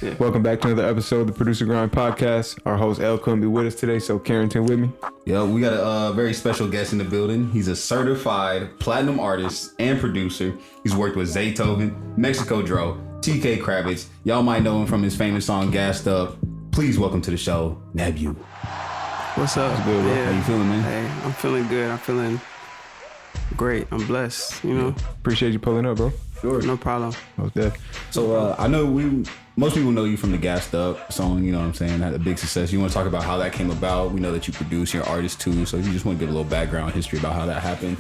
Yeah. Welcome back to another episode of the Producergrind Podcast. Our host L couldn't be with us today, so Carrington with me. Yo, we got a very special guest in the building. He's a certified platinum artist and producer. He's worked with Zaytoven, Mexiko Dro, TK Kravitz. Y'all might know him from his famous song Gassed Up. Please welcome to the show, Nebu. What's up? What's good, bro? Yeah. How you feeling, man? Hey, I'm feeling good. I'm feeling great. I'm blessed, you know? Appreciate you pulling up, bro. Sure. No problem. So I know most people know you from the Gassed Up song, you know what I'm saying? Had a big success. You want to talk about how that came about? We know that you produce, you're an artist too. So you just want to give a little background history about how that happened.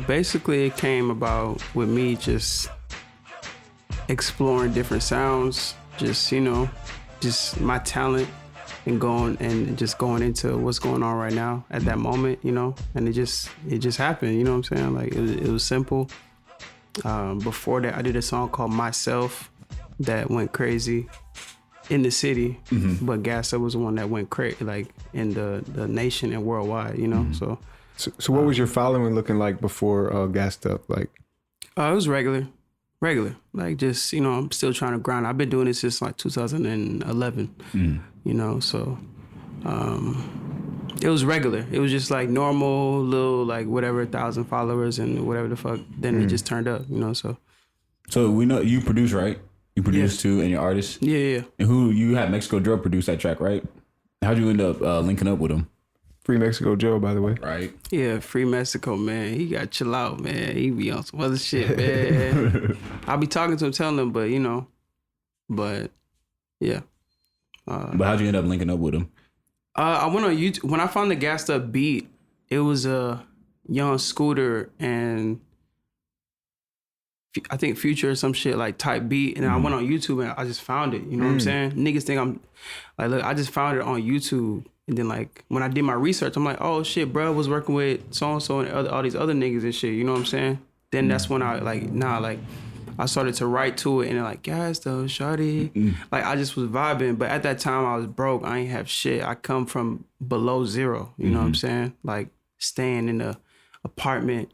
Basically, it came about with me just exploring different sounds, just, you know, just my talent and going into what's going on right now at that moment, you know, and it just happened, you know what I'm saying? Like it was simple. Before that, I did a song called Myself that went crazy in the city, but Gassed Up was the one that went crazy, like in the nation and worldwide, you know. So what was your following looking like before Gassed Up? Like, it was regular, like just, you know, I'm still trying to grind. I've been doing this since like 2011, you know. So it was regular. It was just like normal, little, like whatever, 1,000 followers and whatever the fuck. Then it just turned up, you know. So we know you produce, right? You produce too, and you're artist. Yeah. And who you had Mexiko Dro produce that track, right? How'd you end up linking up with him? Free Mexiko Joe, by the way. Right. Yeah, Free Mexico, man. He got chill out, man. He be on some other shit, man. I'll be talking to him, telling him, but you know, yeah. But how'd you end up linking up with him? I went on YouTube. When I found the Gassed Up beat, it was a Young Scooter and I think Future or some shit like type beat. And then I went on YouTube and I just found it. You know what I'm saying? Niggas think I'm like, look, I just found it on YouTube. And then like when I did my research, I'm like, oh shit, bro, was working with so-and-so and all these other niggas and shit. You know what I'm saying? Then that's when I I started to write to it and they're like, Gassed Up, shawty. Like I just was vibing. But at that time I was broke. I ain't have shit. I come from below zero. You know what I'm saying? Like staying in a apartment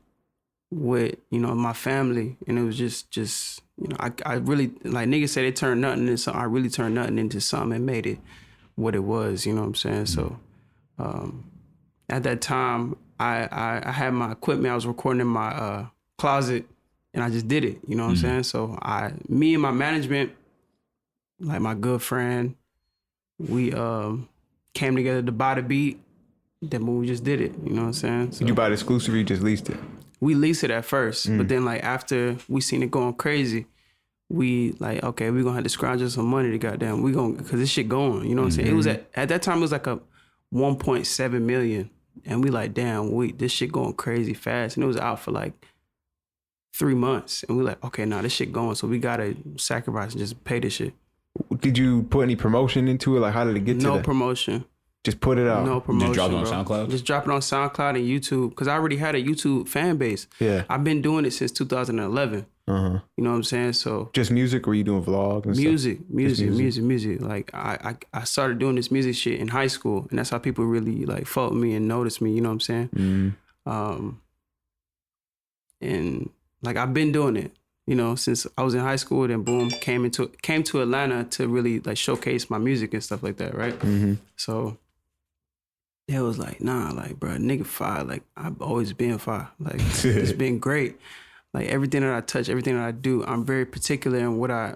with, you know, my family. And it was just, you know, I really, like niggas say they turned nothing into something. I really turned nothing into something and made it what it was, you know what I'm saying? So at that time, I had my equipment. I was recording in my closet and I just did it, you know what I'm saying? So me and my management, like my good friend, we came together to buy the beat. Then we just did it, you know what I'm saying? So did you buy it exclusive or you just leased it? we leased it at first, but then like after we seen it going crazy, we like, okay, we gonna have to scrounge us some money to goddamn, cause this shit going, you know what I'm saying? It was at that time, it was like a 1.7 million. And we like, damn, this shit going crazy fast. And it was out for like 3 months. And we like, okay, nah, this shit going. So we gotta sacrifice and just pay this shit. Did you put any promotion into it? Like, how did it get to that? No promotion. Just put it out. No promotion. Just drop it on bro. SoundCloud? Just drop it on SoundCloud and YouTube. Cause I already had a YouTube fan base. Yeah. I've been doing it since 2011. You know what I'm saying? So just music, or were you doing vlogs and music. music. Like I started doing this music shit in high school, and that's how people really like felt me and noticed me. You know what I'm saying? And like I've been doing it, you know, since I was in high school. Then boom, came to Atlanta to really like showcase my music and stuff like that, right? So it was like, nah, like bro, nigga fire. Like I've always been fire. Like it's been great. Like everything that I touch, everything that I do, I'm very particular in what I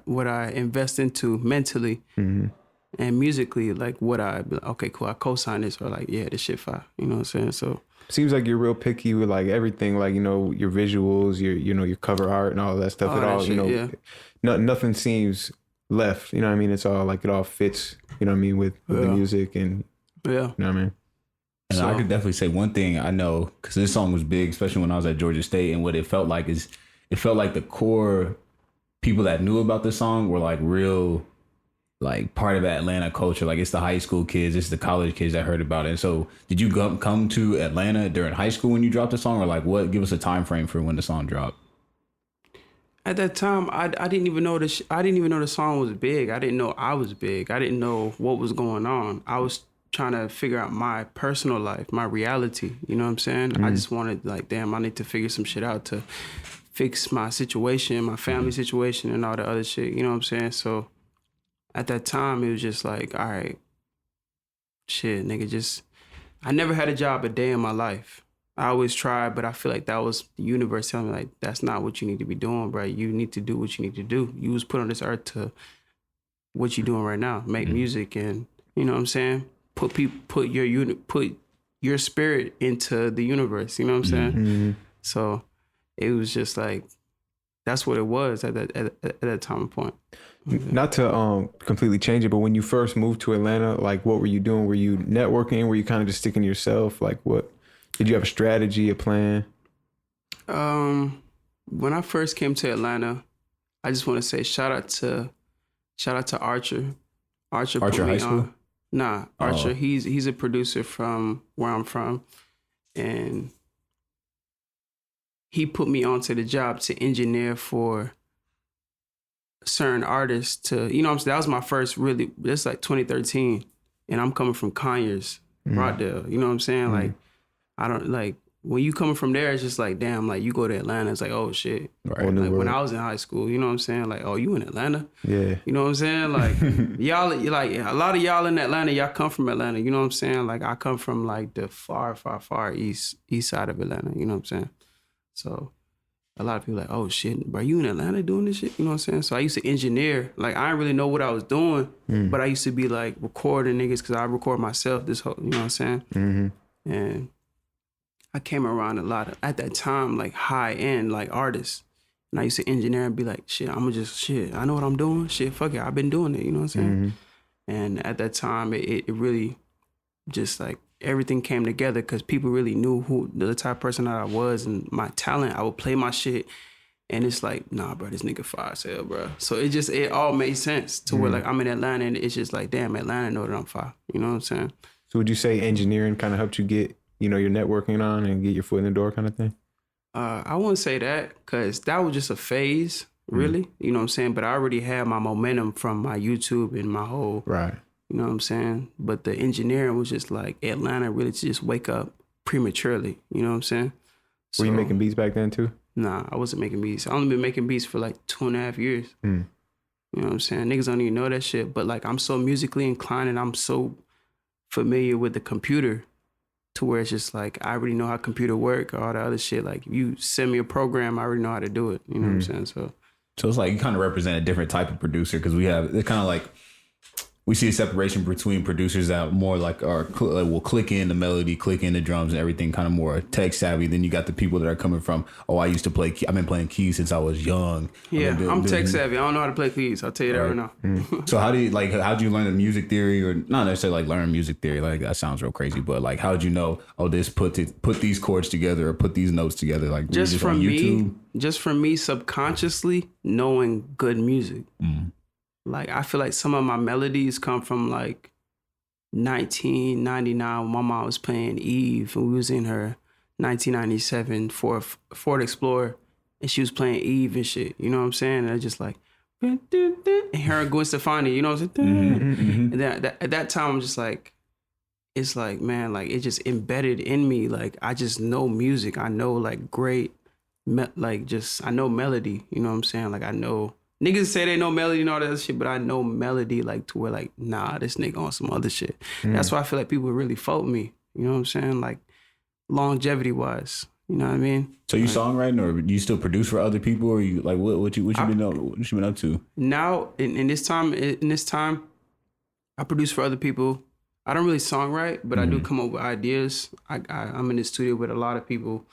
invest into mentally and musically. Like okay, cool, I co-sign this, or like, yeah, this shit fire. You know what I'm saying? So seems like you're real picky with like everything, like, you know, your visuals, your cover art and all that stuff. Nothing seems left. You know what I mean? It's all like, it all fits. You know what I mean, with the music and you know what I mean. And I could definitely say one thing I know, because this song was big, especially when I was at Georgia State, and what it felt like is, it felt like the core people that knew about this song were like real, like part of Atlanta culture. Like it's the high school kids, it's the college kids that heard about it. And so did you come to Atlanta during high school when you dropped the song, or like what? Give us a time frame for when the song dropped. At that time, I didn't even know I didn't even know the song was big. I didn't know I was big. I didn't know what was going on. I was trying to figure out my personal life, my reality. You know what I'm saying? I just wanted, like, damn, I need to figure some shit out to fix my situation, my family situation, and all the other shit. You know what I'm saying? So at that time, it was just like, all right, shit, nigga, I never had a job a day in my life. I always tried, but I feel like that was the universe telling me, like, that's not what you need to be doing, bro. You need to do what you need to do. You was put on this earth to what you doing right now, make music, and you know what I'm saying? Put your spirit into the universe, you know what I'm saying? Mm-hmm. So it was just like, that's what it was at that time and point. Not to completely change it, but when you first moved to Atlanta, like what were you doing? Were you networking? Were you kind of just sticking to yourself? Like what, did you have a strategy, a plan? When I first came to Atlanta, I just want to say shout out to Archer. Archer High School? Nah, Archer. He's a producer from where I'm from, and he put me onto the job to engineer for certain artists to, you know what I'm saying? That was my first really, that's like 2013. And I'm coming from Conyers, Rockdale. You know what I'm saying? Like, I don't, like, when you coming from there, it's just like, damn, like, you go to Atlanta, it's like, oh, shit. Right. Like, when I was in high school, you know what I'm saying? Like, oh, you in Atlanta? Yeah. You know what I'm saying? Like, y'all, like, a lot of y'all in Atlanta, y'all come from Atlanta. You know what I'm saying? Like, I come from, like, the far east side of Atlanta. You know what I'm saying? So a lot of people like, oh shit, bro, you in Atlanta doing this shit? You know what I'm saying? So I used to engineer. Like, I didn't really know what I was doing, but I used to be like recording niggas because I record myself this whole, you know what I'm saying? Mm-hmm. And I came around a lot of, at that time, like high end, like artists. And I used to engineer and be like, shit, I know what I'm doing. Shit, fuck it, I've been doing it, you know what I'm saying? Mm-hmm. And at that time, it really just like, everything came together because people really knew who the type of person that I was and my talent. I would play my shit, and it's like, nah, bro, this nigga fire as hell, bro. So it all made sense to where like I'm in Atlanta, and it's just like, damn, Atlanta know that I'm fire. You know what I'm saying? So would you say engineering kind of helped you get, you know, your networking on and get your foot in the door kind of thing? I wouldn't say that because that was just a phase, really. You know what I'm saying? But I already had my momentum from my YouTube and my whole. Right. You know what I'm saying? But the engineering was just like Atlanta really to just wake up prematurely. You know what I'm saying? Were you making beats back then too? Nah, I wasn't making beats. I only been making beats for like 2.5 years. You know what I'm saying? Niggas don't even know that shit. But like, I'm so musically inclined and I'm so familiar with the computer to where it's just like, I already know how computer work, all the other shit. Like, if you send me a program, I already know how to do it. You know what I'm saying? So it's like you kind of represent a different type of producer because it's kind of like, we see a separation between producers that more like will click in the melody, click in the drums and everything, kind of more tech savvy. Then you got the people that are coming from, I used to play, I've been playing keys since I was young. Yeah, I'm tech savvy. I don't know how to play keys. I'll tell you that right now. So how'd you learn the music theory, or not necessarily like learn music theory? Like, that sounds real crazy, but like, how'd you know, this put these chords together or put these notes together? Like, just from YouTube? Just from me subconsciously knowing good music. Like, I feel like some of my melodies come from like 1999 when my mom was playing Eve and we was in her 1997 Ford Explorer and she was playing Eve and shit. You know what I'm saying? And I just like, and her and Gwen Stefani, you know what I'm saying? And then at that time, I'm just like, it's like, man, like it just embedded in me. Like, I just know music. I know like great, I know melody. You know what I'm saying? Like, I know. Niggas say they know melody and all that other shit, but I know melody like to where like, nah, this nigga on some other shit. That's why I feel like people really fault me. You know what I'm saying? Like, longevity wise. You know what I mean? So you songwriting, or do you still produce for other people, or you like what you been up to? Now in this time, I produce for other people. I don't really songwrite, but I do come up with ideas. I'm in the studio with a lot of people,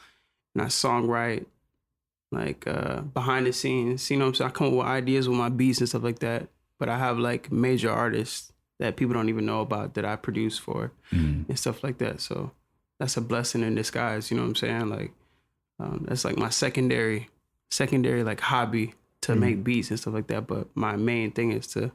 and I songwrite. Like behind the scenes, you know what I'm saying? I come up with ideas with my beats and stuff like that. But I have like major artists that people don't even know about that I produce for and stuff like that. So that's a blessing in disguise, you know what I'm saying? Like that's like my secondary like hobby to make beats and stuff like that. But my main thing is to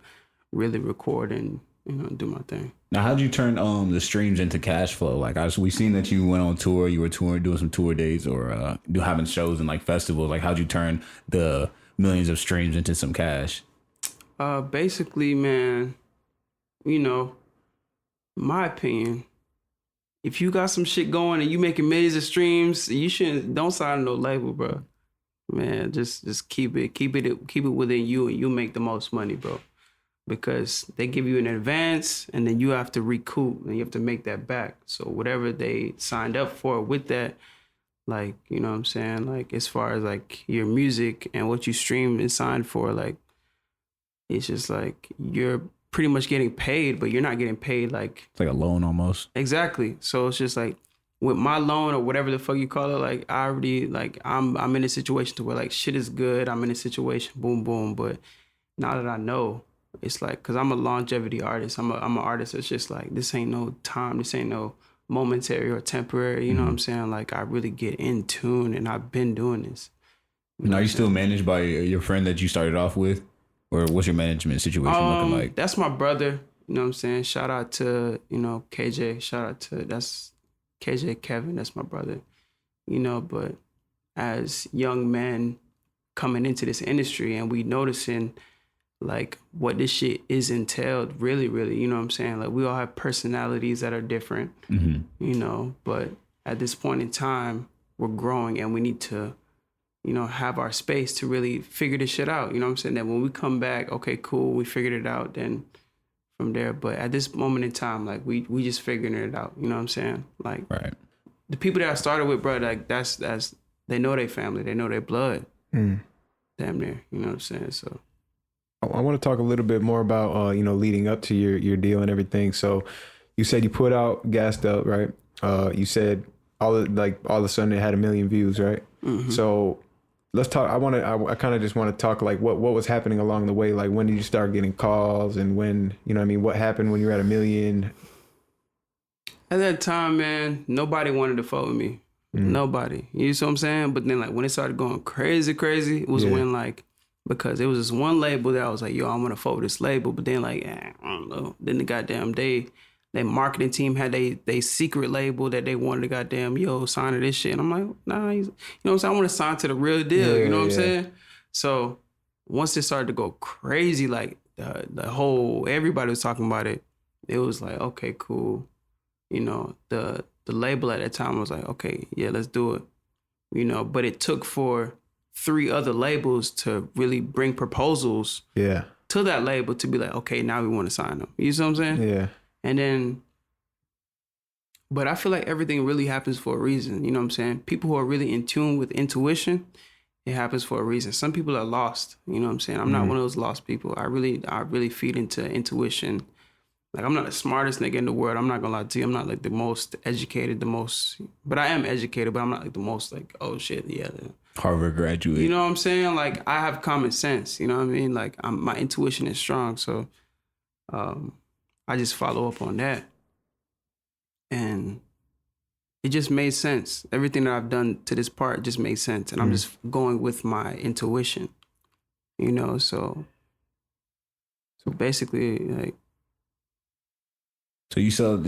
really record and, you know, do my thing. Now, how'd you turn the streams into cash flow? Like, we seen that you went on tour, you were touring, doing some tour days, or having shows and like festivals. Like, how'd you turn the millions of streams into some cash? Basically, man, you know, my opinion, if you got some shit going and you making millions of streams, don't sign no label, bro. Man, just keep it within you, and you make the most money, bro. because they give you an advance and then you have to recoup and you have to make that back. So whatever they signed up for with that, like, you know what I'm saying? Like, as far as like your music and what you stream and signed for, like, it's just like you're pretty much getting paid, but you're not getting paid like... It's like a loan almost. Exactly. So it's just like with my loan or whatever the fuck you call it, like I already, like I'm in a situation to where like shit is good. I'm in a situation, boom, boom. But now that I know, it's like, cause I'm a longevity artist. I'm an artist. It's just like, this ain't no time. This ain't no momentary or temporary. You know what I'm saying? Like I really get in tune and I've been doing this. And are you still managed by your friend that you started off with? Or what's your management situation looking like? That's my brother. You know what I'm saying? Shout out to, you know, KJ. Shout out to, that's KJ Kevin. That's my brother. You know, but as young men coming into this industry and we noticing like what this shit is entailed, really, really, you know what I'm saying? Like we all have personalities that are different, you know, but at this point in time, we're growing and we need to, you know, have our space to really figure this shit out. You know what I'm saying? That when we come back, okay, cool, we figured it out, then from there. But at this moment in time, like we just figuring it out. You know what I'm saying? Like right. The people that I started with, bro, like that's they know their family, they know their blood. Damn near. You know what I'm saying? So I want to talk a little bit more about you know, leading up to your deal and everything. So you said you put out Gassed Up, right? You said all of a sudden it had 1 million views, right? So let's talk. I kind of just want to talk like what was happening along the way. Like when did you start getting calls and when, you know what I mean, what happened when you were at 1 million? At that time, man, nobody wanted to fuck with me. Nobody. You see what I'm saying? But then like when it started going crazy, it was when like, because it was this one label that I was like, yo, I want to fuck with this label. But then like, I don't know. Then the goddamn they marketing team had they secret label that they wanted to goddamn, yo, sign to this shit. And I'm like, nah, you know what I'm saying? I want to sign to the real deal. You know what I'm saying? So once it started to go crazy, like the whole, everybody was talking about it. It was like, okay, cool. You know, the label at that time was like, okay, yeah, let's do it. You know, but it took for 3 other labels to really bring proposals to that label to be like, okay, now we want to sign them. You see what I'm saying? Yeah. And then, but I feel like everything really happens for a reason. You know what I'm saying? People who are really in tune with intuition, it happens for a reason. Some people are lost. You know what I'm saying? I'm not one of those lost people. I really feed into intuition. Like, I'm not the smartest nigga in the world. I'm not gonna lie to you. I'm not like the most educated, but I am educated, but I'm not like the most like, oh shit, yeah. Harvard graduate. You know what I'm saying? Like, I have common sense. You know what I mean? Like, my intuition is strong. So, I just follow up on that. And it just made sense. Everything that I've done to this part just made sense. And I'm just going with my intuition, you know? So basically, like. So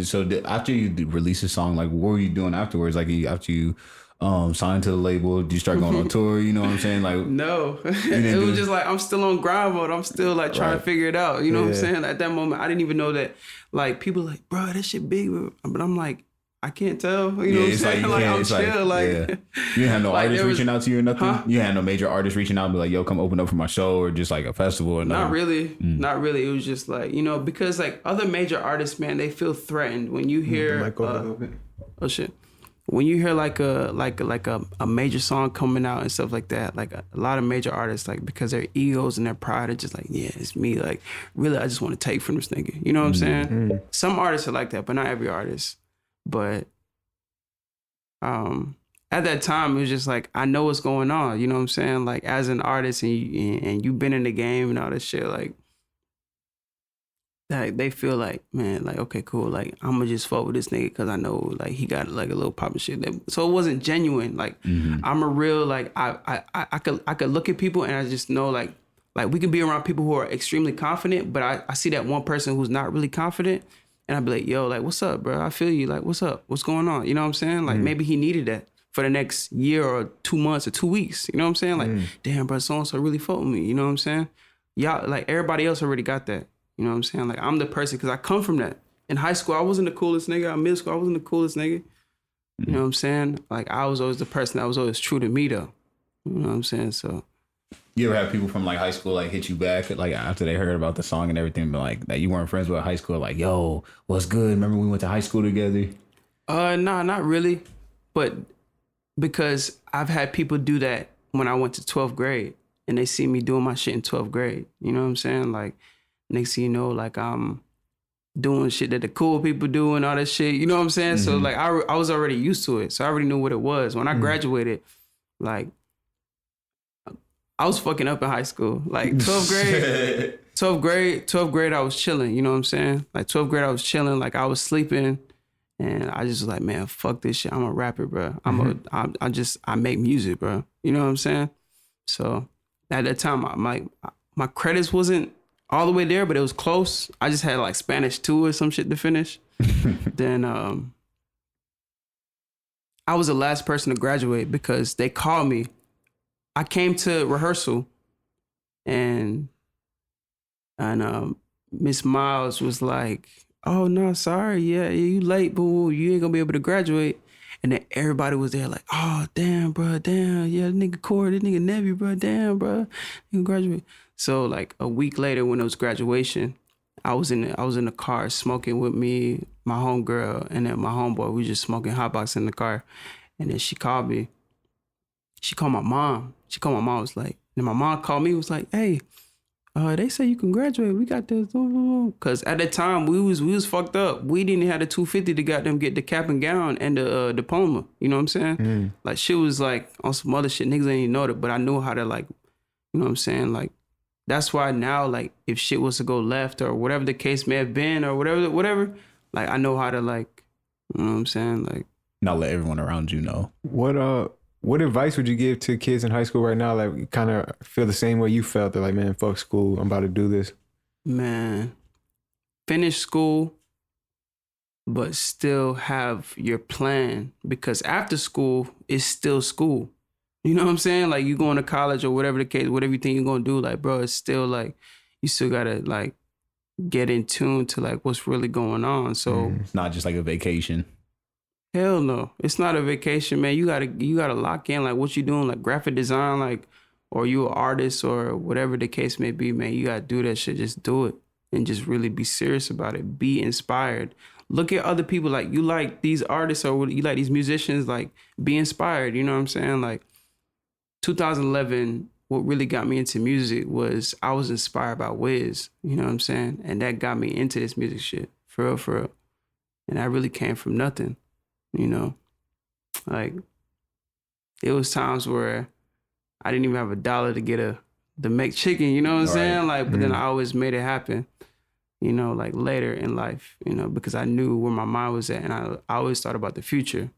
after you release a song, like what were you doing afterwards? Like after you signed to the label, did you start going on tour? You know what I'm saying? Like no, it was just like I'm still on grind mode. I'm still like trying to figure it out. You know what I'm saying? At that moment, I didn't even know that. Like people like, bro, that shit big, but I'm like, I can't tell. You know what I'm saying? Like I'm chill. Like you didn't have no like artists reaching out to you or nothing. Huh? You had no major artists reaching out and be like, yo, come open up for my show or just like a festival or not really. Not really. It was just like, you know, because like other major artists, man, they feel threatened when you hear. Oh shit. When you hear like a major song coming out and stuff like that, like a lot of major artists, like because their egos and their pride are just like, yeah, it's me. Like really, I just want to take from this nigga. You know what I'm saying? Some artists are like that, but not every artist. But at that time, it was just like, I know what's going on. You know what I'm saying? Like as an artist and you've been in the game and all this shit, like they feel like, man, like, okay, cool. Like I'm gonna just fuck with this nigga because I know like he got like a little poppin' shit. So it wasn't genuine. Like I'm a real, like I could look at people and I just know like we can be around people who are extremely confident, but I see that one person who's not really confident. And I'd be like, yo, like, what's up, bro? I feel you. Like, what's up? What's going on? You know what I'm saying? Like, maybe he needed that for the next year or 2 months or 2 weeks. You know what I'm saying? Like, damn, bro, so-and-so really fought with me. You know what I'm saying? Y'all, like, everybody else already got that. You know what I'm saying? Like, I'm the person, because I come from that. In high school, I wasn't the coolest nigga. In middle school, I wasn't the coolest nigga. You know what I'm saying? Like, I was always the person that was always true to me, though. You know what I'm saying? So, You ever have people from like high school like hit you back like after they heard about the song and everything, but like that you weren't friends with at high school, like, yo, what's good? Remember we went to high school together? Nah, not really. But because I've had people do that when I went to 12th grade and they see me doing my shit in 12th grade. You know what I'm saying? Like, next thing you know, like I'm doing shit that the cool people do and all that shit. You know what I'm saying? So like I was already used to it. So I already knew what it was. When I graduated, like I was fucking up in high school. Like 12th grade, I was chilling. You know what I'm saying? Like 12th grade, I was chilling. Like I was sleeping. And I just was like, man, fuck this shit. I'm a rapper, bro. I make music, bro. You know what I'm saying? So at that time, my credits wasn't all the way there, but it was close. I just had like Spanish 2 or some shit to finish. Then I was the last person to graduate because they called me. I came to rehearsal and Miss Miles was like, oh no, sorry, yeah, you late, boo. You ain't gonna be able to graduate. And then everybody was there like, oh damn, bro, damn, yeah, nigga Corey, this nigga Nebu, bro, damn, bro, you graduate. So like a week later, when it was graduation, I was in the car smoking with me, my homegirl, and then my homeboy. We just smoking hotbox in the car, and then she called me. She called my mom. Was like, and my mom called me. Was like, hey. They say you can graduate. We got this. Cause at that time we was fucked up. We didn't have the 250 to goddamn get the cap and gown and the diploma. You know what I'm saying? Like shit was like on some other shit. Niggas ain't even know that, but I knew how to like, you know what I'm saying? Like that's why now like if shit was to go left or whatever the case may have been or whatever, like I know how to like, you know what I'm saying? Like not let everyone around you know. What advice would you give to kids in high school right now that kind of feel the same way you felt? They're like, man, fuck school. I'm about to do this. Man, finish school, but still have your plan because after school, it's still school. You know what I'm saying? Like you going to college or whatever the case, whatever you think you're going to do, like, bro, it's still like, you still got to like get in tune to like what's really going on. So it's not just like a vacation. Hell no. It's not a vacation, man. You gotta lock in like what you doing, like graphic design, like, or you an artist or whatever the case may be, man. You gotta do that shit. Just do it and just really be serious about it. Be inspired. Look at other people, like you like these artists or you like these musicians, like be inspired. You know what I'm saying? Like 2011, what really got me into music was I was inspired by Wiz. You know what I'm saying? And that got me into this music shit. For real. And that really came from nothing. You know, like it was times where I didn't even have $1 to get the McChicken, you know what I'm saying? Like, but then I always made it happen, you know, like later in life, you know, because I knew where my mind was at and I always thought about the future.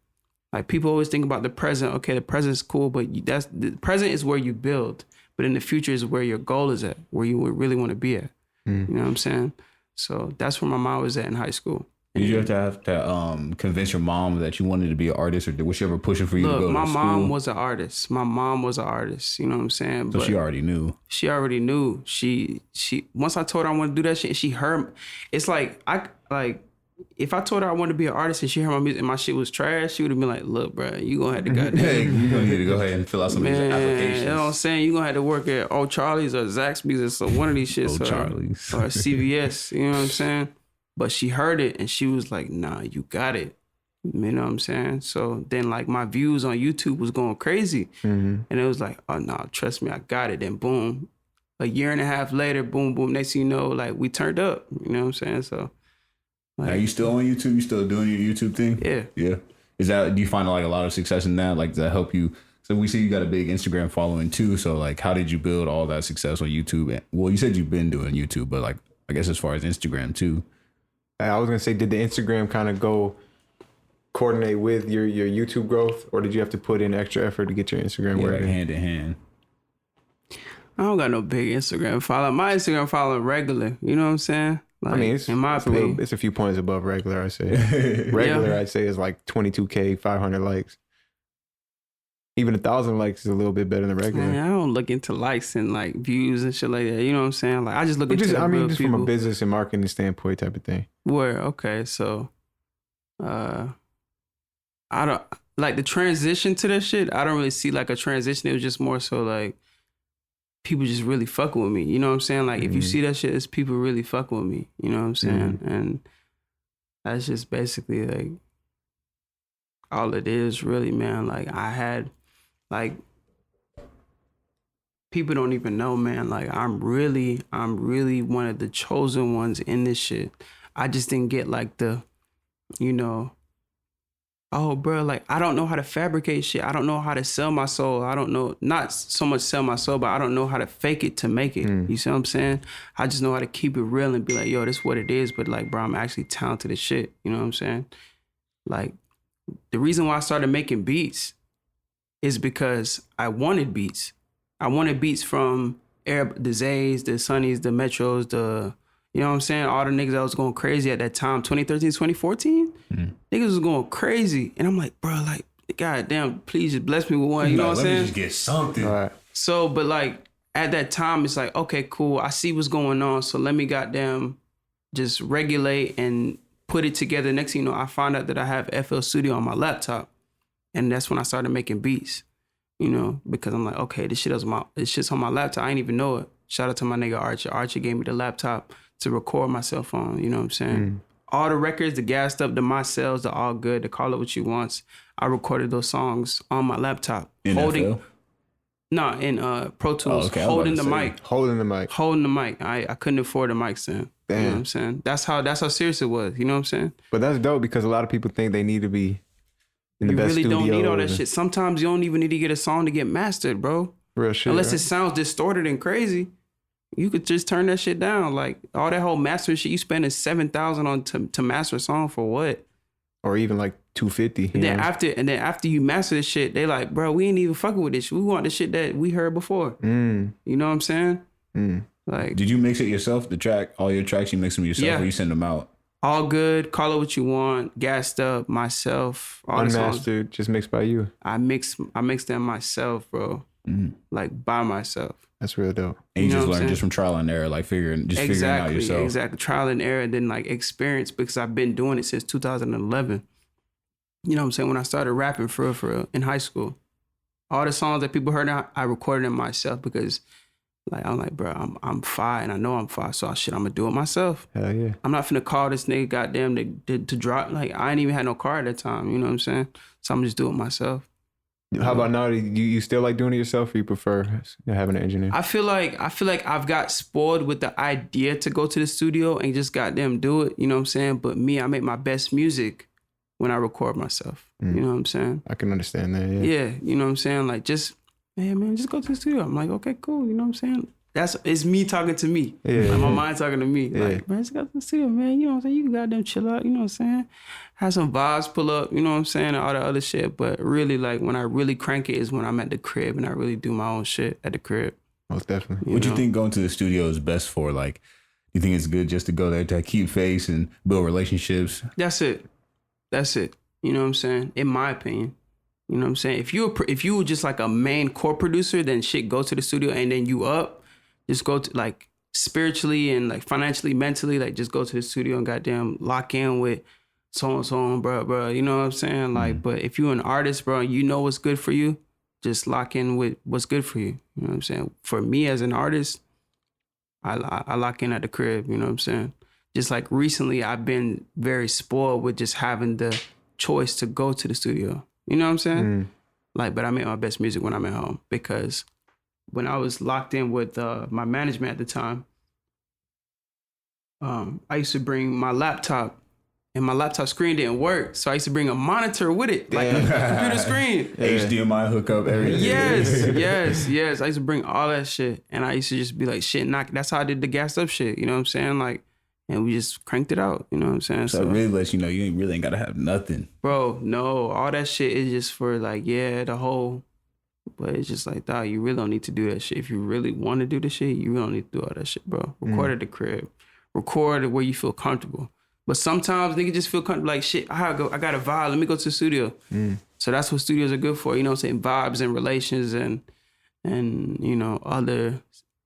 Like people always think about the present. Okay, the present's cool, but the present is where you build, but in the future is where your goal is at, where you would really want to be at. You know what I'm saying? So that's where my mind was at in high school. Did you have to convince your mom that you wanted to be an artist, or was she ever pushing for you to go to school? My mom was an artist. You know what I'm saying? So she already knew. She already knew. She once I told her I wanted to do that shit, she heard. It's like if I told her I wanted to be an artist and she heard my music and my shit was trash, she would have been like, "Look, bro, you gonna have to goddamn, you gonna need to go ahead and fill out some of these applications." You know what I'm saying? You gonna have to work at Old Charlie's or Zaxby's or some one of these shits, or CVS. You know what I'm saying? But she heard it and she was like, nah, you got it. You know what I'm saying? So then like my views on YouTube was going crazy. And it was like, oh no, trust me, I got it. Then boom, a year and a half later, boom, next thing you know, like we turned up. You know what I'm saying? So like, are you still on YouTube? You still doing your YouTube thing? Yeah. Do you find like a lot of success in that? Like does that help you? So we see you got a big Instagram following too. So like how did you build all that success on YouTube? Well, you said you've been doing YouTube, but like I guess as far as Instagram too. I was gonna say, did the Instagram kind of go coordinate with your YouTube growth, or did you have to put in extra effort to get your Instagram working? Like hand in hand. I don't got no big Instagram follow. My Instagram following regular. You know what I'm saying? Like, I mean, it's a few points above regular. I say regular. I'd say is like 22K, 500 likes. Even 1,000 likes is a little bit better than regular. Man, I don't look into likes and like views and shit like that. You know what I'm saying? Like I just look into just people. from a business and marketing standpoint type of thing. Where okay, so I don't like the transition to that shit. I don't really see like a transition. It was just more so like people just really fucking with me. You know what I'm saying? Like, if you see that shit, it's people really fucking with me. You know what I'm saying? And that's just basically, like, all it is, really, man. Like, I had, like, people don't even know, man. Like, I'm really one of the chosen ones in this shit. I just didn't get, like, the, you know, oh, bro, like, I don't know how to fabricate shit. I don't know how to sell my soul. I don't know, not so much sell my soul, but I don't know how to fake it to make it. You see what I'm saying? I just know how to keep it real and be like, yo, this is what it is. But, like, bro, I'm actually talented as shit. You know what I'm saying? Like, the reason why I started making beats is because I wanted beats. I wanted beats from the Zays, the Sunnies, the Metros, you know what I'm saying? All the niggas that was going crazy at that time, 2013, 2014. Niggas was going crazy. And I'm like, bro, like, goddamn, please just bless me with one. You know what I'm saying? Let me just get something. Right. So, but like, at that time, it's like, okay, cool. I see what's going on. So let me goddamn just regulate and put it together. Next thing you know, I found out that I have FL Studio on my laptop. And that's when I started making beats, you know, because I'm like, okay, this shit's on my laptop. I ain't even know it. Shout out to my nigga Archer. Archer gave me the laptop to record myself on, you know what I'm saying? All the records, the gassed up, the My Cells, the All Good, the Call It What You Want, I recorded those songs on my laptop. In FL? No, in Pro Tools, holding the mic. Holding the mic. Holding the mic. I couldn't afford the mics then. Damn. You know what I'm saying? That's how serious it was, you know what I'm saying? But that's dope because a lot of people think they need to be in the you best really studio. don't need all that shit. Sometimes you don't even need to get a song to get mastered, bro. Real shit. Unless right? it sounds distorted and crazy. You could just turn that shit down. Like, all that whole mastering shit, you spending $7,000 on to master a song for what? Or even like $250. And then after you master this shit, they like, bro, we ain't even fucking with this shit. We want the shit that we heard before. You know what I'm saying? Like, did you mix it yourself? All your tracks, you mix them yourself, or you send them out? All Good, Call It What You Want, Gassed Up, Myself, all the songs. Unmastered, just mixed by you. I mix them myself, bro. Like, by myself. That's real dope. And you just learn just from trial and error, like figuring out yourself. Exactly. Trial and error, and then like experience, because I've been doing it since 2011. You know what I'm saying? When I started rapping for real in high school, all the songs that people heard, I recorded them myself because, like, I'm like, bro, I'm fire, and I know I'm fire, so I'm gonna do it myself. Hell yeah. I'm not finna call this nigga goddamn to drop. Like, I ain't even had no car at that time. You know what I'm saying? So I'm just do it myself. How about now? You still like doing it yourself, or you prefer having an engineer? I feel like I've got spoiled with the idea to go to the studio and just goddamn do it. You know what I'm saying? But me, I make my best music when I record myself. You know what I'm saying? I can understand that. Yeah, you know what I'm saying? Like, just, hey man, just go to the studio. I'm like, okay, cool. You know what I'm saying? It's me talking to me. Yeah, like, my mind talking to me. Like, man, just go to the studio, man. You know what I'm saying? You can goddamn chill out. You know what I'm saying? Have some vibes pull up. You know what I'm saying? And all that other shit. But really, like, when I really crank it is when I'm at the crib and I really do my own shit at the crib. Most definitely. What do you think going to the studio is best for? Like, you think it's good just to go there to keep face and build relationships? That's it. You know what I'm saying? In my opinion. You know what I'm saying? If you were just like a main core producer, then shit, go to the studio and then you up. Just go to, like, spiritually and like financially, mentally, like, just go to the studio and goddamn lock in with so and so, bro. You know what I'm saying? Like, but if you're an artist, bro, you know what's good for you, just lock in with what's good for you. You know what I'm saying? For me as an artist, I lock in at the crib. You know what I'm saying? Just like recently, I've been very spoiled with just having the choice to go to the studio. You know what I'm saying? Like, but I make my best music when I'm at home, because when I was locked in with my management at the time, I used to bring my laptop, and my laptop screen didn't work. So I used to bring a monitor with it, like a computer screen. HDMI hookup, everything. Yes. I used to bring all that shit. And I used to just be like, shit, that's how I did the gassed up shit. You know what I'm saying? Like, and we just cranked it out. You know what I'm saying? So it really lets you know you ain't got to have nothing. Bro, no. All that shit is just for, like, the whole... But it's just like, dog, you really don't need to do that shit. If you really want to do the shit, you really don't need to do all that shit, bro. Record at the crib. Record where you feel comfortable. But sometimes niggas just feel comfortable, like, shit, I got a vibe. Let me go to the studio. So that's what studios are good for. You know what I'm saying? Vibes and relations and you know, other,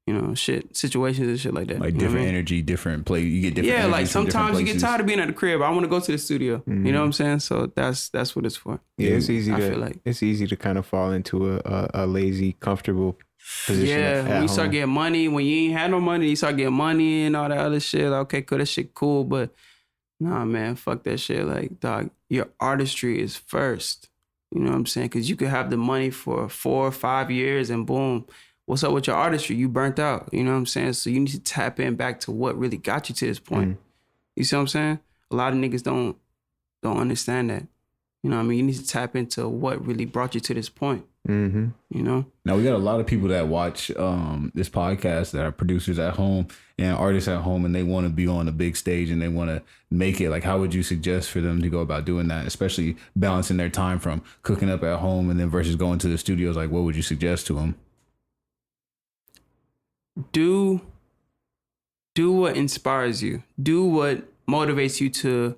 you know, shit, situations and shit like that. Like different energy, different play. You get different. Yeah, like sometimes you get tired of being at the crib. I want to go to the studio. You know what I'm saying? So that's what it's for. Yeah, it's easy. I feel like it's easy to kind of fall into a lazy, comfortable position. Yeah, when you start getting money, when you ain't had no money, you start getting money and all that other shit. Like, okay, cool, that shit cool, but nah, man, fuck that shit. Like, dog, your artistry is first. You know what I'm saying? Because you could have the money for 4 or 5 years and boom, what's up with your artistry? You burnt out. You know what I'm saying? So you need to tap in back to what really got you to this point. You see what I'm saying? A lot of niggas don't understand that. You know what I mean? You need to tap into what really brought you to this point. You know? Now, we got a lot of people that watch this podcast that are producers at home and artists at home, and they want to be on a big stage and they want to make it. Like, how would you suggest for them to go about doing that, especially balancing their time from cooking up at home and then versus going to the studios? Like, what would you suggest to them? Do what inspires you. Do what motivates you to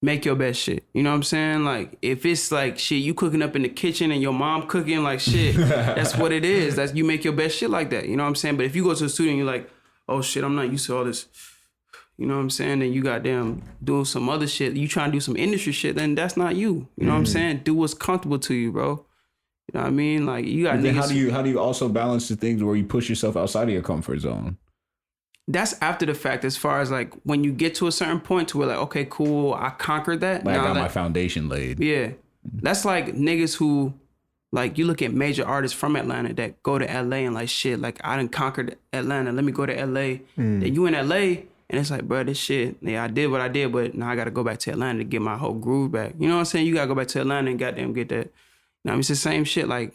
make your best shit. You know what I'm saying? Like, if it's like shit, you cooking up in the kitchen and your mom cooking like shit, that's what it is. That's you make your best shit like that. You know what I'm saying? But if you go to the studio and you're like, oh shit, I'm not used to all this. You know what I'm saying? Then you goddamn doing some other shit. You trying to do some industry shit, then that's not you. You know what I'm saying? Do what's comfortable to you, bro. You know what I mean? Like, you got niggas. How do you also balance the things where you push yourself outside of your comfort zone? That's after the fact, as far as like when you get to a certain point to where like, okay, cool, I conquered that. Like, I got my foundation laid. Yeah. That's like niggas who, like, you look at major artists from Atlanta that go to LA and like, shit, like, I done conquered Atlanta. Let me go to LA. Then you in LA and it's like, bro, this shit, yeah, I did what I did, but now I got to go back to Atlanta to get my whole groove back. You know what I'm saying? You got to go back to Atlanta and goddamn get that. Now, it's the same shit. Like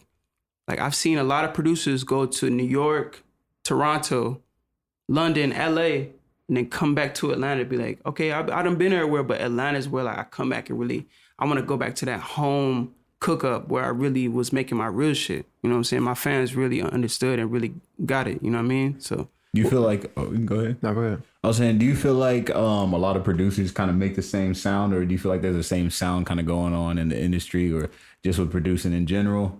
I've seen a lot of producers go to New York, Toronto, London, LA, and then come back to Atlanta and be like, okay, I done been everywhere, but Atlanta's where like I come back and really, I want to go back to that home cook up where I really was making my real shit. You know what I'm saying? My fans really understood and really got it. You know what I mean? So. Do you feel like, go ahead. No, go ahead. I was saying, do you feel like a lot of producers kind of make the same sound, or do you feel like there's the same sound kind of going on in the industry or just with producing in general?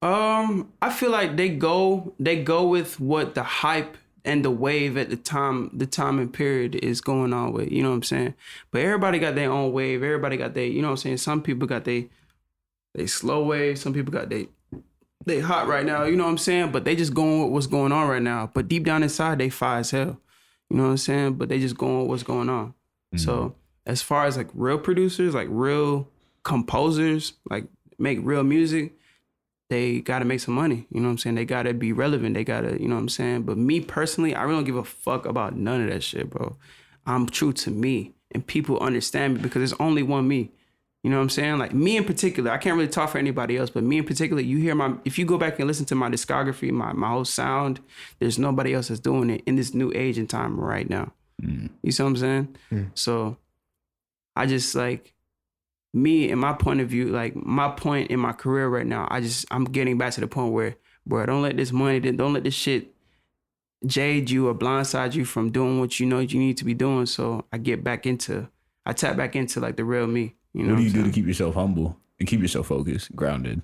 I feel like they go with what the hype and the wave at the time and period is going on with, you know what I'm saying? But everybody got their own wave. Everybody got their, you know what I'm saying? Some people got they slow wave. Some people got they hot right now, you know what I'm saying? But they just going with what's going on right now. But deep down inside, they fire as hell. You know what I'm saying? But they just going with what's going on. So as far as like real producers, like real composers, like make real music, they got to make some money. You know what I'm saying? They got to be relevant. They got to, you know what I'm saying? But me personally, I really don't give a fuck about none of that shit, bro. I'm true to me and people understand me because there's only one me. You know what I'm saying? Like me in particular, I can't really talk for anybody else, but me in particular, you hear if you go back and listen to my discography, my whole sound, there's nobody else that's doing it in this new age and time right now. You see what I'm saying? So I just like, me and my point of view, like my point in my career right now, I'm getting back to the point where, bro, don't let this money, don't let this shit jade you or blindside you from doing what you know you need to be doing. So I tap back into like the real me. You know what do you do to keep yourself humble and keep yourself focused, grounded?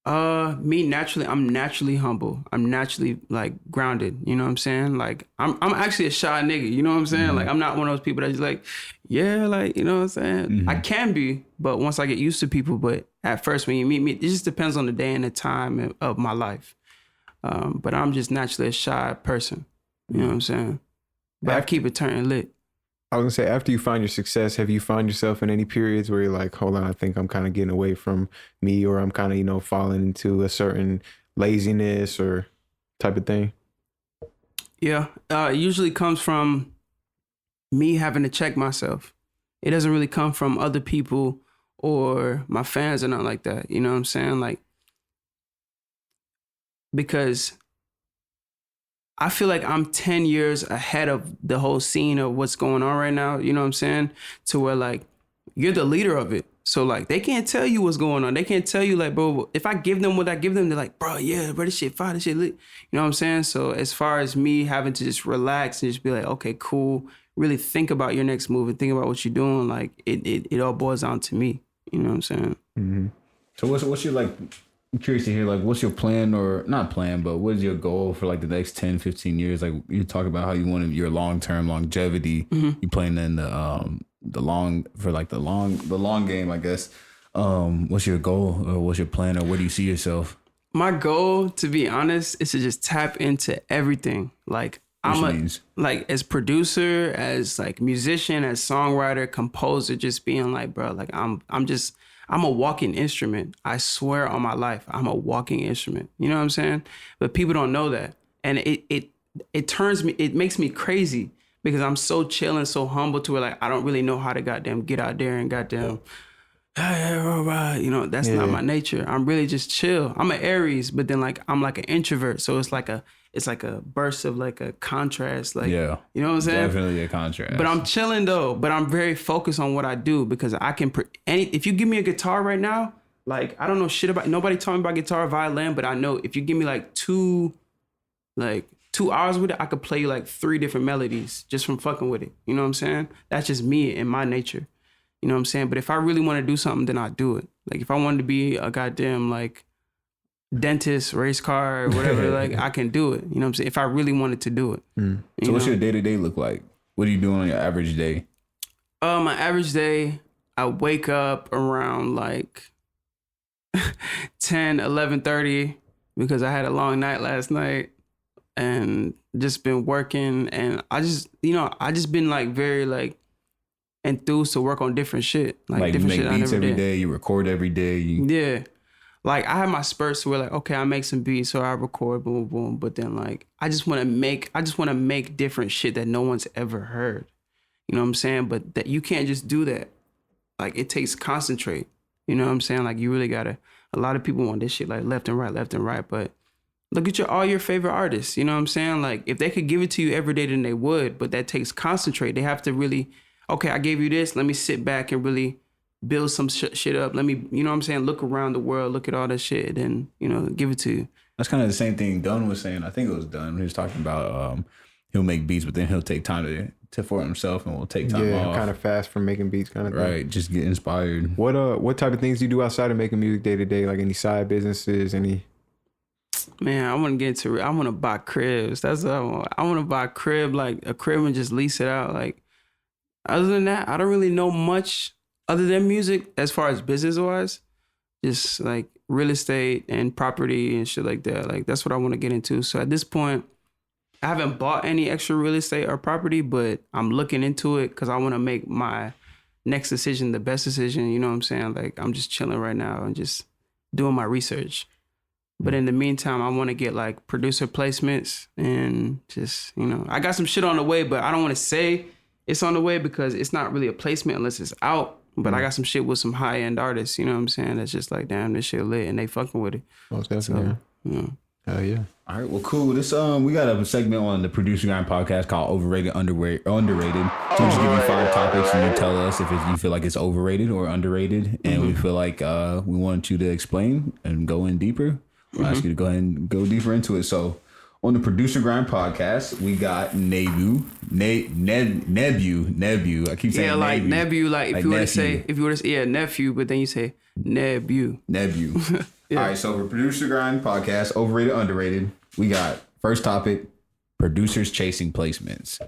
Me naturally, I'm naturally humble. I'm naturally like grounded. You know what I'm saying? Like I'm actually a shy nigga. You know what I'm saying? Like I'm not one of those people that just like, yeah, like, you know what I'm saying? I can be, but once I get used to people, but at first when you meet me, it just depends on the day and the time of my life. But I'm just naturally a shy person. You know what I'm saying? But I keep it turning lit. I was gonna say, after you find your success, have you found yourself in any periods where you're like, hold on, I think I'm kind of getting away from me, or I'm kind of, you know, falling into a certain laziness or type of thing? Yeah, it usually comes from me having to check myself. It doesn't really come from other people or my fans or nothing like that. You know what I'm saying? Like, because I feel like I'm 10 years ahead of the whole scene of what's going on right now. You know what I'm saying? To where like, you're the leader of it. So like, they can't tell you what's going on. They can't tell you like, bro, if I give them what I give them, they're like, bro, yeah, bro, this shit fire, this shit lit. You know what I'm saying? So as far as me having to just relax and just be like, okay, cool, really think about your next move and think about what you're doing, like it all boils down to me. You know what I'm saying? So what's your like, I'm curious to hear, like, what's your plan, or not plan, but what is your goal for like the next 10, 15 years? Like, you talk about how you want your long-term longevity. You playing in the long game, I guess. What's your goal, or what's your plan, or where do you see yourself? My goal, to be honest, is to just tap into everything. Like like as producer, as like musician, as songwriter, composer, just being like, bro, like I'm a walking instrument. I swear on my life, I'm a walking instrument. You know what I'm saying? But people don't know that. And it makes me crazy because I'm so chill and so humble to where like I don't really know how to goddamn get out there and goddamn you know, that's not my nature. I'm really just chill. I'm an Aries, but then like I'm like an introvert. So it's like a burst of like a contrast. Like, you know what I'm saying? Definitely a contrast. But I'm chilling though. But I'm very focused on what I do because I can. If you give me a guitar right now, like I don't know shit about. Nobody taught me about guitar or violin, but I know if you give me like 2 hours with it, I could play you like 3 different melodies just from fucking with it. You know what I'm saying? That's just me and my nature. You know what I'm saying? But if I really want to do something, then I do it. Like if I wanted to be a goddamn like dentist, race car, whatever, like I can do it. You know what I'm saying? If I really wanted to do it. So what's your day-to-day look like? What are you doing on your average day? My average day, I wake up around like 10, 11:30 because I had a long night last night and just been working. And I just been like very like enthused to work on different shit. Like different you make shit beats every day, you record every day. Yeah. Like I have my spurts where like, okay, I make some beats, so I record, boom, boom. But then like, I just want to make different shit that no one's ever heard. You know what I'm saying? But that you can't just do that. Like it takes concentrate. You know what I'm saying? Like you really gotta, a lot of people want this shit like left and right. But look at all your favorite artists. You know what I'm saying? Like if they could give it to you every day, then they would. But that takes concentrate. They have to really, okay, I gave you this. Let me sit back and really build some shit up. Let me, you know what I'm saying? Look around the world, look at all that shit, and, you know, give it to you. That's kind of the same thing Dunn was saying. I think it was Dunn. He was talking about he'll make beats, but then he'll take time to for himself and will take time off. Kind of fast from making beats kind of thing. Right, just get inspired. What type of things do you do outside of making music day to day? Like any side businesses, any? Man, I want to get into it. I want to buy cribs. That's what I want. I want to buy a crib, like a crib and just lease it out. Like, other than that, I don't really know much other than music as far as business wise. Just like real estate and property and shit like that. Like, that's what I want to get into. So at this point, I haven't bought any extra real estate or property, but I'm looking into it because I want to make my next decision the best decision. You know what I'm saying? Like, I'm just chilling right now and just doing my research. But in the meantime, I want to get like producer placements and just, you know, I got some shit on the way, but I don't want to say it's on the way because it's not really a placement unless it's out. But I got some shit with some high end artists, you know what I'm saying? That's just like, damn, this shit lit and they fucking with it. Most definitely. So, yeah. Hell yeah. All right, well, cool. This we got a segment on the Producergrind Podcast called Overrated, Underrated. So we just give you 5 topics and you tell us if you feel like it's overrated or underrated. And we feel like we want you to explain and go in deeper. We'll ask you to go ahead and go deeper into it. So on the Producergrind Podcast, we got Nebu. I keep saying like Nebu, like if you were to say, nephew, but then you say Nebu. Yeah. All right, so for Producergrind Podcast, overrated, underrated, we got first topic, producers chasing placements.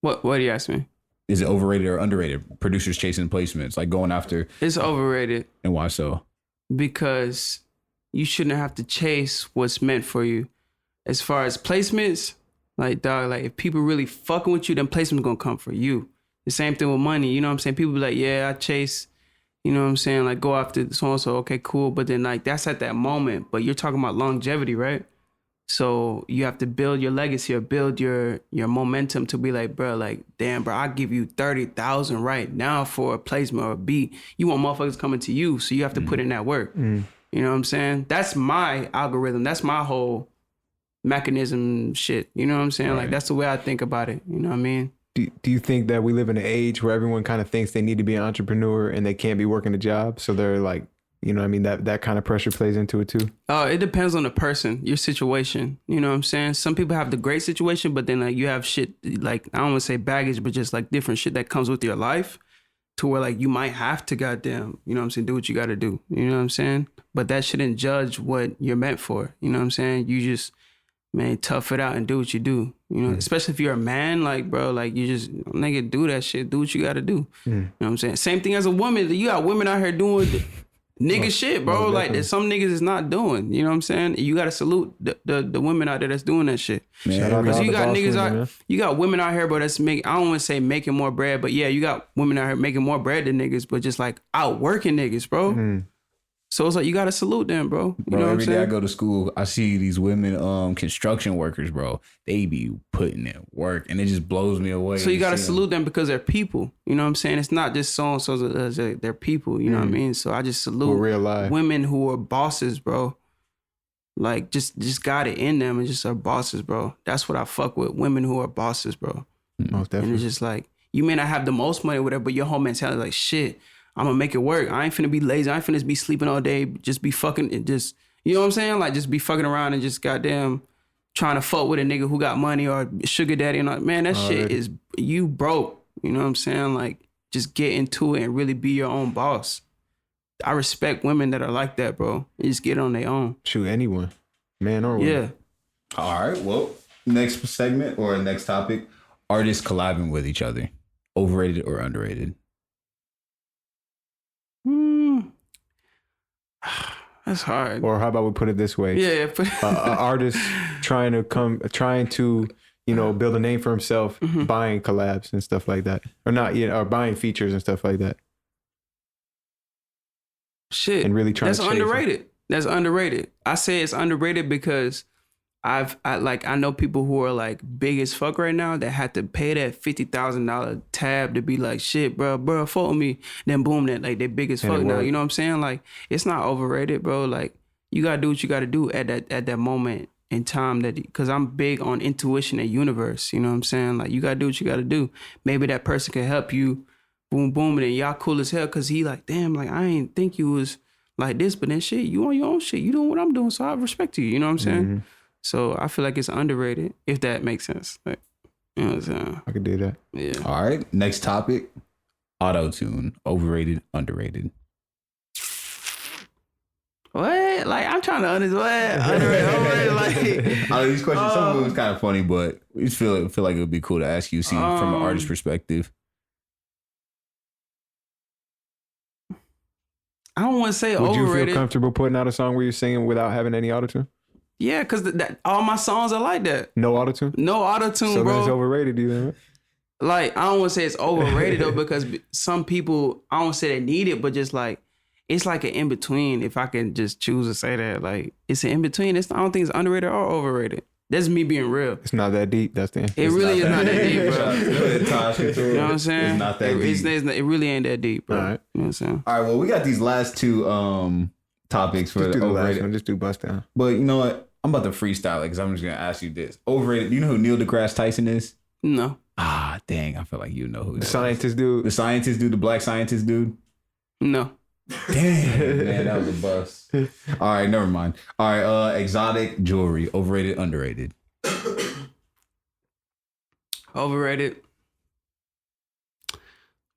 What do you ask me? Is it overrated or underrated? Producers chasing placements, like going after. It's overrated. And why so? Because you shouldn't have to chase what's meant for you. As far as placements, like dog, like if people really fucking with you, then placements gonna come for you. The same thing with money. You know what I'm saying? People be like, yeah, I chase. You know what I'm saying? Like, go after so-and-so, okay, cool. But then, like, that's at that moment. But you're talking about longevity, right? So you have to build your legacy or build your momentum to be like, bro, like, damn, bro, I'll give you 30,000 right now for a placement or a beat. You want motherfuckers coming to you, so you have to put in that work. You know what I'm saying? That's my algorithm. That's my whole mechanism shit. You know what I'm saying? Right. Like, that's the way I think about it. You know what I mean? Do you think that we live in an age where everyone kind of thinks they need to be an entrepreneur and they can't be working a job? So they're like, you know what I mean? That kind of pressure plays into it too? It depends on the person, your situation. You know what I'm saying? Some people have the great situation, but then like you have shit, like, I don't want to say baggage, but just like different shit that comes with your life to where like you might have to goddamn, you know what I'm saying, do what you got to do. You know what I'm saying? But that shouldn't judge what you're meant for. You know what I'm saying? You just, man, tough it out and do what you do. You know, especially if you're a man, like, bro, like, you just, nigga, do that shit. Do what you got to do. You know what I'm saying? Same thing as a woman. You got women out here doing nigga shit, bro. Like that some niggas is not doing. You know what I'm saying? You gotta salute the women out there that's doing that shit. Because you got niggas out, you got women out here, but that's I don't want to say making more bread, but yeah, you got women out here making more bread than niggas, but just like outworking niggas, bro. Mm. So it's like you gotta salute them, bro. You know what every I'm saying? day I go to school, I see these women, construction workers, bro. They be putting in work, and it just blows me away. So you gotta salute them because they're people. You know what I'm saying? It's not just so and so. They're people. You know what I mean? So I just salute real life women who are bosses, bro. Like just got it in them and just are bosses, bro. That's what I fuck with. Women who are bosses, bro. Most definitely. And it's just like you may not have the most money, or whatever, but your whole mentality is like shit. I'm gonna make it work. I ain't finna be lazy. I ain't finna be sleeping all day. Just be fucking and just, you know what I'm saying? Like just be fucking around and just goddamn trying to fuck with a nigga who got money or sugar daddy and all. Man, that shit is, you broke. You know what I'm saying? Like just get into it and really be your own boss. I respect women that are like that, bro. They just get on their own. Shoot, anyone, man or woman. Yeah. All right. Well, next segment or next topic: artists collabing with each other, overrated or underrated. That's hard. Or how about we put it this way? Yeah. An artist trying to you know, build a name for himself, buying collabs and stuff like that, or not, you know, or buying features and stuff like that. Shit, and really trying. That's to underrated. That's underrated. I say it's underrated because I know people who are like big as fuck right now that had to pay that $50,000 tab to be like, shit, bro, fuck with me. Then boom, that like they big as fuck now. You know what I'm saying? Like it's not overrated, bro. Like you gotta do what you gotta do at that moment in time, that because I'm big on intuition and universe. You know what I'm saying? Like you gotta do what you gotta do. Maybe that person can help you. Boom, boom, and then y'all cool as hell because he like, damn, like I ain't think you was like this, but then shit, you on your own shit. You doing what I'm doing, so I respect you. You know what I'm saying? Mm-hmm. So I feel like it's underrated, if that makes sense. Like, you know what I'm saying? I could do that. Yeah. All right. Next topic: auto-tune. Overrated, underrated. What? Like I'm trying to understand. Underrated, overrated. Like these questions, some of them was kind of funny, but we just feel like it would be cool to ask you, see from an artist perspective. I don't want to say overrated. Would you feel comfortable putting out a song where you're singing without having any autotune? Yeah, because all my songs are like that. No autotune? No autotune, so bro. So it's overrated, do you think? Like, I don't want to say it's overrated, though, because some people, I don't say they need it, but just like, it's like an in-between, if I can just choose to say that. Like, it's an in-between. I don't think it's underrated or overrated. That's me being real. It's not that deep. That's the answer. It really is not that deep, bro. You know what I'm saying? It's not that deep. It really ain't that deep, bro. All right. You know what I'm saying? All right, well, we got these last two topics for the overrated. Just do bust down. But you know what? I'm about to freestyle it because I'm just going to ask you this. Overrated. Do you know who Neil deGrasse Tyson is? No. Ah, dang. I feel like you know who the scientist dude. The scientist dude, the black scientist dude? No. Damn, man, that was a bust. All right, never mind. All right, exotic jewelry. Overrated, underrated? Overrated.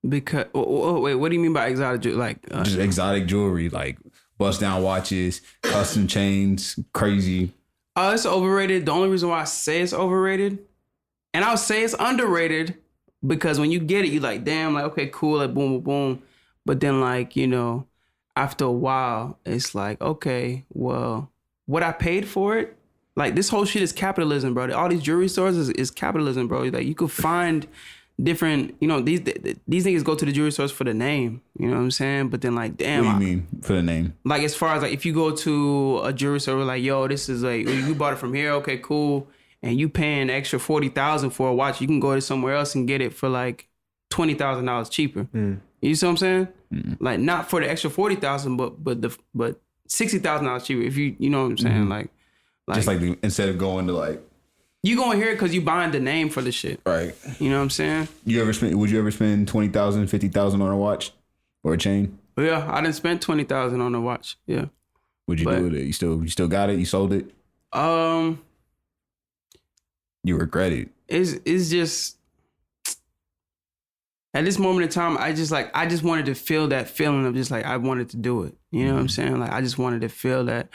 Because wait, what do you mean by exotic jewelry? Like just exotic jewelry, like bust down watches, custom chains, crazy. It's overrated. The only reason why I say it's overrated, and I'll say it's underrated, because when you get it, you like, damn, like okay, cool, like boom, boom, boom. But then like, you know, after a while, it's like, okay, well, what I paid for it. Like this whole shit is capitalism, bro. All these jewelry stores is capitalism, bro. Like you could find different, you know, these niggas go to the jewelry stores for the name, you know what I'm saying? But then like, damn. What do you mean for the name? Like as far as like, if you go to a jewelry store, like, yo, this is like, you bought it from here, okay, cool. And you paying extra $40,000 for a watch, you can go to somewhere else and get it for like $20,000 cheaper. You see what I'm saying? Like not for the extra $40,000, but $60,000 cheaper. If you know what I'm saying? Like just like instead of going to like, you going here because you buying the name for the shit, right? You know what I'm saying? Would you ever spend $20,000, $50,000 on a watch or a chain? Yeah, I didn't spend $20,000 on a watch. Yeah. Would you do it? You still got it? You sold it? You regret it? It's just at this moment in time, I just wanted to feel that feeling of just like I wanted to do it. You know what I'm saying? Like I just wanted to feel that.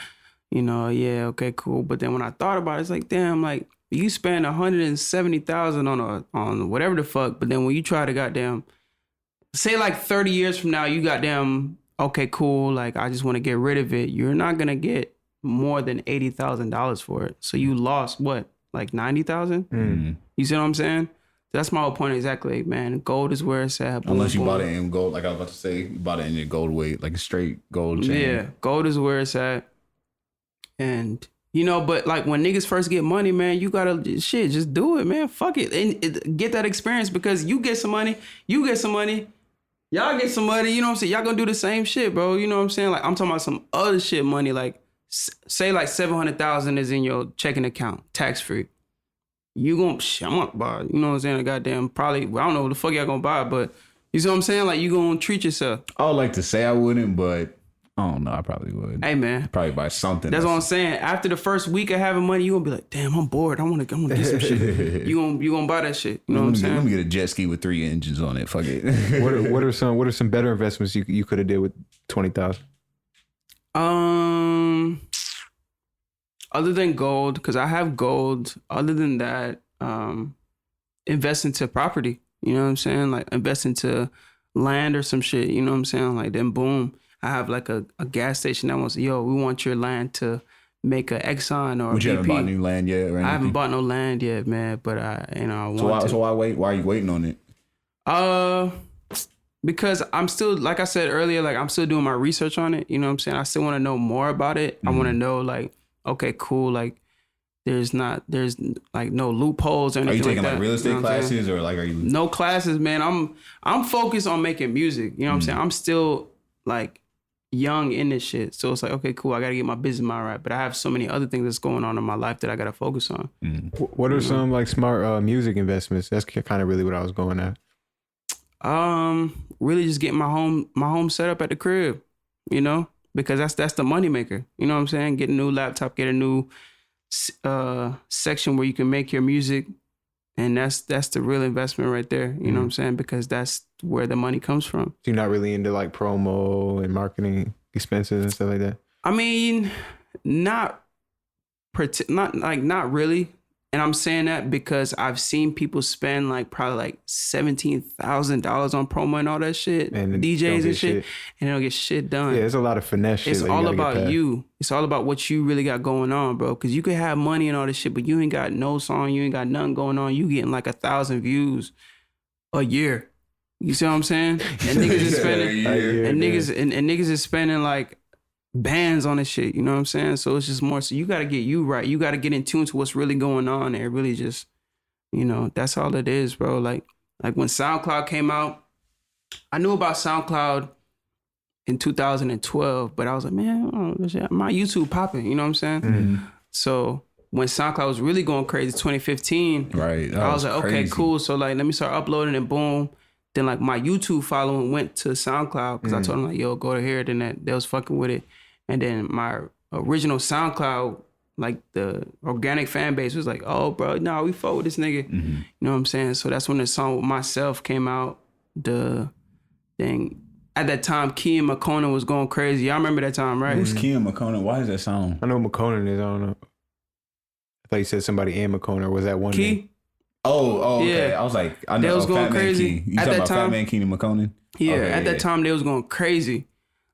You know, yeah, okay, cool. But then when I thought about it, it's like, damn, like you spend $170,000 on whatever the fuck. But then when you try to goddamn, say like 30 years from now, you goddamn okay, cool, like I just want to get rid of it, you're not gonna get more than $80,000 for it. So you lost what, like 90,000? Mm-hmm. You see what I'm saying? That's my whole point exactly, man. Gold is where it's at. Boom, Unless you boom. bought it in gold, like I was about to say, you bought it in your gold weight, like a straight gold chain. Yeah, gold is where it's at. And you know, but like when niggas first get money, man, you gotta just do it, man. Fuck it, and get that experience, because you get some money, you get some money, y'all get some money. You know what I'm saying? Y'all gonna do the same shit, bro. You know what I'm saying? Like I'm talking about some other shit money. Like say like 700,000 is in your checking account, tax free. You gonna I'm gonna buy, you know what I'm saying? A goddamn probably, I don't know what the fuck y'all gonna buy, but you see what I'm saying? Like you gonna treat yourself. I would like to say I wouldn't, but I don't know. I probably would. Hey man, probably buy something. That's what I'm saying. After the first week of having money, you gonna be like, damn, I'm bored. I wanna get some shit. You gonna buy that shit. You know what I'm saying? Let me get a jet ski with 3 engines on it. Fuck it. what are some better investments you could have did with 20,000? Other than gold, because I have gold. Other than that, invest into property. You know what I'm saying? Like invest into land or some shit. You know what I'm saying? Like then boom, I have like a gas station that wants, yo, we want your land to make a Exxon or a BP. You haven't bought any land yet or anything? I haven't bought no land yet, man. But I want to. So why wait? Why are you waiting on it? Because I'm still, like I said earlier, like I'm still doing my research on it. You know what I'm saying? I still want to know more about it. Mm-hmm. I want to know like, okay, cool. Like there's like no loopholes or anything. Are you taking like real estate classes or like are you? No classes, man. I'm focused on making music. You know what I'm saying? I'm still like young in this shit. So it's like, okay, cool. I got to get my business mind right. But I have so many other things that's going on in my life that I got to focus on. What are some like smart music investments? That's kind of really what I was going at. Really just getting my home set up at the crib, you know, because that's the money maker. You know what I'm saying? Get a new laptop, get a new section where you can make your music, and that's the real investment right there. You know what I'm saying? Because that's where the money comes from. So you're not really into like promo and marketing expenses and stuff like that? I mean, not really. And I'm saying that because I've seen people spend like probably like $17,000 on promo and all that shit, and DJs and shit, and they don't get shit done. Yeah, there's a lot of finesse shit. It's all about you. It's all about what you really got going on, bro. Because you could have money and all this shit, but you ain't got no song, you ain't got nothing going on. You getting like 1,000 views a year. You see what I'm saying? And niggas is spending, and niggas is spending like bands on this shit, you know what I'm saying? So it's just more, so you got to get you right. You got to get in tune to what's really going on and really just, you know, that's all it is, bro. Like when SoundCloud came out, I knew about SoundCloud in 2012, but I was like, man, my YouTube popping, you know what I'm saying? Mm-hmm. So when SoundCloud was really going crazy, 2015, right? I was like, okay, cool. So like, let me start uploading and boom. Then like my YouTube following went to SoundCloud because I told them like, yo, go to here. Then they was fucking with it. And then my original SoundCloud, like the organic fan base was like, oh, bro, nah, we fuck with this nigga. Mm-hmm. You know what I'm saying? So that's when the song with myself came out. The thing at that time, Key and McConan was going crazy. Y'all remember that time, right? Who's Key and McConan? Why is that song? I know McConan is. I don't know. I thought you said somebody and McConan. Or was that one Key? name? Oh, okay. Yeah. I was like, I know. They was going crazy. You talking about Fat Man Key and McConan? Yeah, okay, at that time they was going crazy.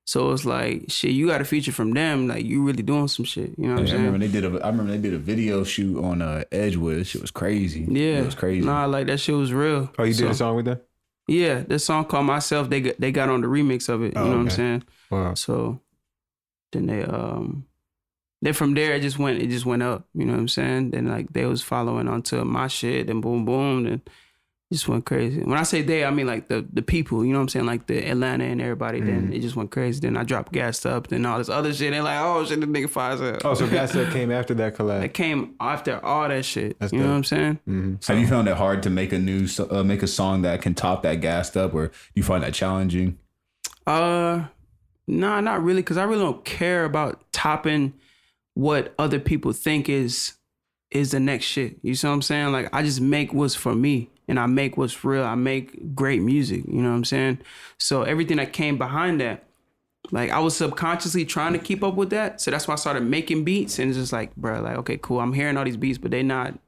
So it's like, shit, you got a feature from them. Like, you really doing some shit. You know what I'm saying? I remember they did a video shoot on Edgewood. That shit was crazy. Yeah. It was crazy. Nah, like, that shit was real. Oh, you did a song with them? Yeah, this song called Myself. They got on the remix of it. You know what I'm saying? Wow. So then then from there, it just went up. You know what I'm saying? Then, like, they was following onto my shit. Then boom, boom. Then just went crazy. When I say they, I mean like the people, you know what I'm saying? Like the Atlanta and everybody. Then it just went crazy. Then I dropped Gassed Up, then all this other shit. And like, oh shit, the nigga fires up. Oh, so Gassed Up came after that collab? It came after all that shit. That's you know what I'm saying? Mm-hmm. So, have you found it hard to make a song that can top that Gassed Up, or do you find that challenging? Nah, not really, because I really don't care about topping what other people think is the next shit. You see what I'm saying? Like, I just make what's for me. And I make what's real. I make great music. You know what I'm saying? So everything that came behind that, like I was subconsciously trying to keep up with that. So that's why I started making beats, and it's just like, bro, like, okay, cool. I'm hearing all these beats, but they not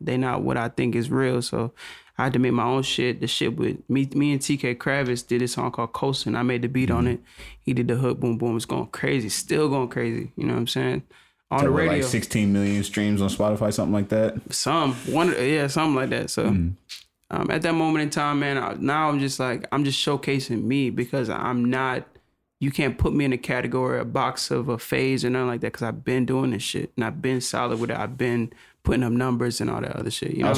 what I think is real. So I had to make my own shit. The shit with me and TK Kravitz did this song called Coastin'. I made the beat on it. He did the hook, boom, boom. It's going crazy. Still going crazy. You know what I'm saying? On the radio. Like 16 million streams on Spotify, something like that? Something like that. So at that moment in time, man, now I'm just showcasing me, because I'm not, you can't put me in a category, a box of a phase or nothing like that, because I've been doing this shit and I've been solid with it. I've been putting up numbers and all that other shit. You know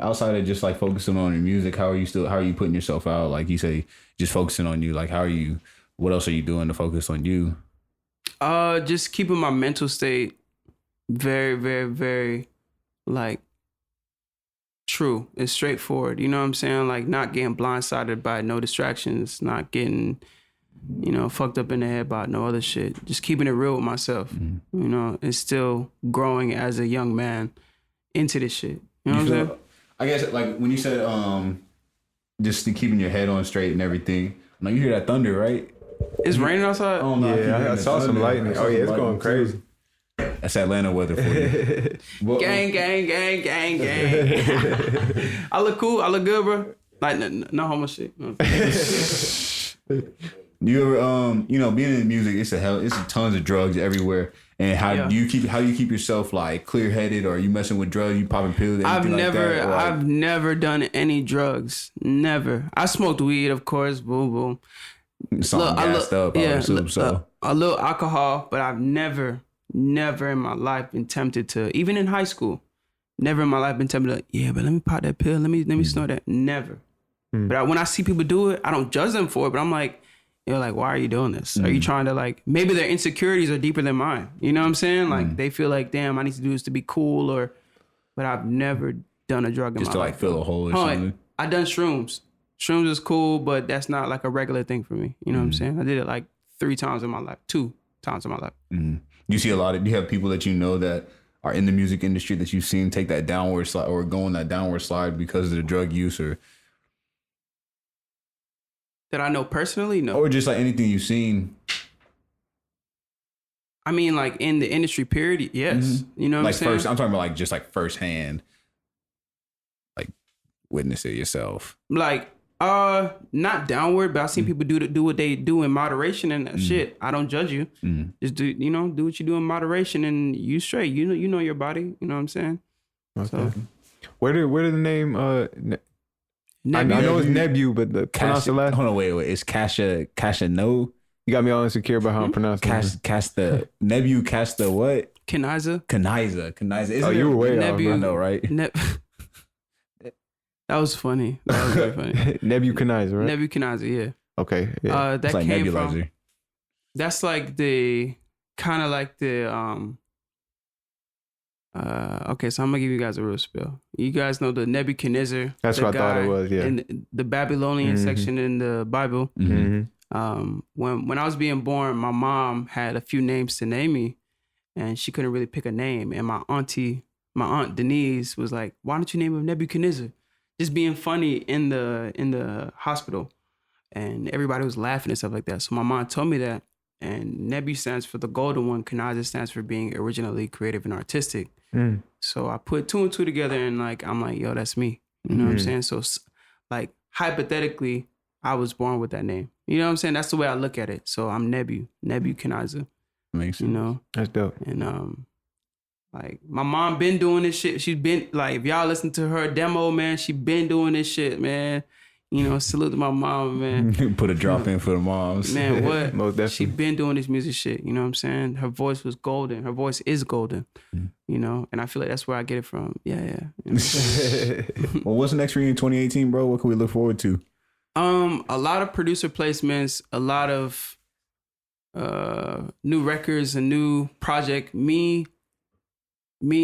outside of just like focusing on your music, how are you putting yourself out? Like you say, just focusing on you. Like what else are you doing to focus on you? Just keeping my mental state very, very, very like true and straightforward. You know what I'm saying? Like not getting blindsided by no distractions, not getting, fucked up in the head by no other shit. Just keeping it real with myself, and still growing as a young man into this shit. You know what I'm saying? I guess like when you said just keeping your head on straight and everything. Now you hear that thunder, right? It's raining outside? Oh, no, I saw some lightning. Oh, yeah, it's going crazy. That's Atlanta weather for you. Gang. I look cool. I look good, bro. Like, no homo shit. You ever, being in music, it's tons of drugs everywhere. And how do you keep yourself like clear headed, or are you messing with drugs? You popping pills? I've never done any drugs. Never. I smoked weed, of course. Boom, boom. Something gassed up, I assume so. A little alcohol, but I've never in my life been tempted to, even in high school, never in my life been tempted to, but let me pop that pill, let me snort that. Never. But when I see people do it, I don't judge them for it, but I'm like, like, why are you doing this? Are you trying to like, maybe their insecurities are deeper than mine. You know what I'm saying? Like they feel like, damn, I need to do this to be cool, but I've never done a drug in my life. Just to like fill a hole or something? I done shrooms. Shrooms is cool, but that's not like a regular thing for me. You know what I'm saying? I did it like 2 times in my life. Do you see do you have people that you know that are in the music industry that you've seen take that downward slide or go on that downward slide because of the drug use, or that I know personally? No. Or just like anything you've seen? I mean, like in the industry period, yes. You know what I'm saying? I'm talking about like just like firsthand, like witness it yourself. Like, not downward, but I've seen people do what they do in moderation and shit. I don't judge you. Just do what you do in moderation and you straight. You know your body. You know what I'm saying? Okay. So, where did the name Nebu. I know it's Nebu, but the pronounce the last. Hold on, wait. It's Kasha no. You got me all insecure about how I'm pronouncing it. Nebu Kasta what? Kiniza. Oh, you were way off. I know, right? That was funny. That was very funny. Nebu Kiniza, right? Nebu Kiniza, yeah. Okay. Yeah. That like came nebulizer. From. That's like the kind of like the okay, so I'm gonna give you guys a real spill. You guys know the Nebu Kiniza. That's what I thought it was. Yeah. In the Babylonian section in the Bible. When I was being born, my mom had a few names to name me, and she couldn't really pick a name. And my aunt Denise was like, "Why don't you name him Nebu Kiniza?" Just being funny in the hospital, and everybody was laughing and stuff like that. So my mom told me that, and Nebu stands for the golden one. Kiniza stands for being originally creative and artistic. So I put 2 and 2 together, and like I'm like, yo, that's me. You know what I'm saying? So like hypothetically, I was born with that name. You know what I'm saying? That's the way I look at it. So I'm Nebu Kiniza. Makes sense. You know, that's dope. And like my mom been doing this shit. She's been like, if y'all listen to her demo, man, she been doing this shit, man. You know, salute to my mom, man. Put a drop in for the moms. Man, what? Most definitely. She been doing this music shit, you know what I'm saying? Her voice was golden. Her voice is golden, you know? And I feel like that's where I get it from. Yeah. You know well, what's next for you in 2018, bro? What can we look forward to? A lot of producer placements, a lot of new records, a new project. Me,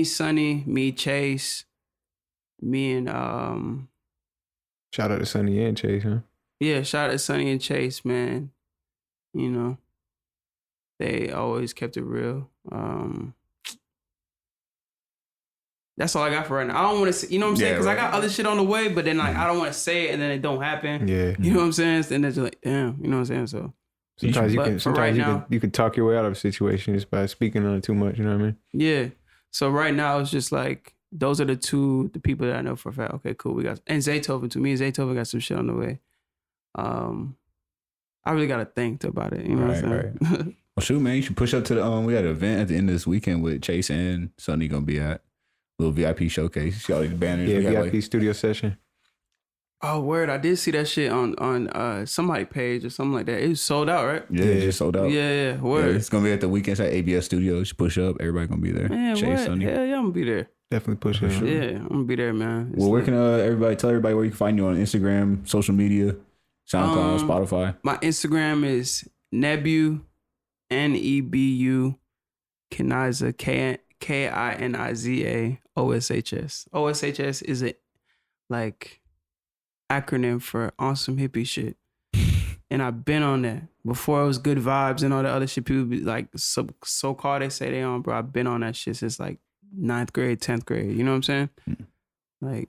Sonny, me, Chase, me and shout out to Sonny and Chase, huh? Yeah, shout out to Sonny and Chase, man. You know, they always kept it real. That's all I got for right now. I don't want to, you know what I'm saying? Because I got other shit on the way, but then like I don't want to say it and then it don't happen. Yeah. You know what I'm saying? And then it's like, damn, you know what I'm saying? So Sometimes you can talk your way out of a situation just by speaking on it too much. You know what I mean? Yeah. So right now it's just like those are the people that I know for a fact. Okay, cool. We got and Zaytoven too. Me and Zaytoven got some shit on the way. I really gotta think about it. You know what I'm saying? Right. Well, shoot, man, you should push up to the we got an event at the end of this weekend with Chase and Sonny gonna be at little VIP showcase. You see all these banners. Yeah, VIP studio session. Oh, word! I did see that shit on somebody page or something like that. It was sold out, right? Yeah, it just sold out. Yeah, word. Yeah, it's gonna be at the weekends at ABS Studios. Push up, everybody gonna be there. Man, Chase, Sonny. Hell yeah, I'm gonna be there. Definitely push up. Yeah, I'm gonna be there, man. Well, where can tell everybody where you can find you on Instagram, social media, SoundCloud, Spotify? My Instagram is Nebu, Nebu Kiniza, Kiniza OSHS. OSHS is a acronym for awesome hippie shit. And I've been on that. Before it was good vibes and all the other shit people be like so-called they say they on, bro. I've been on that shit since like 9th grade, 10th grade. You know what I'm saying? Like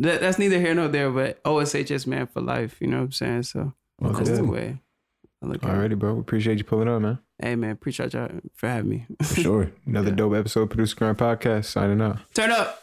that's neither here nor there, but OSHS man for life. You know what I'm saying? So that's the way I look at it. Alrighty, bro. We appreciate you pulling up, man. Hey man, appreciate y'all for having me. For sure. Another dope episode of Producergrind Podcast. Signing out. Turn up.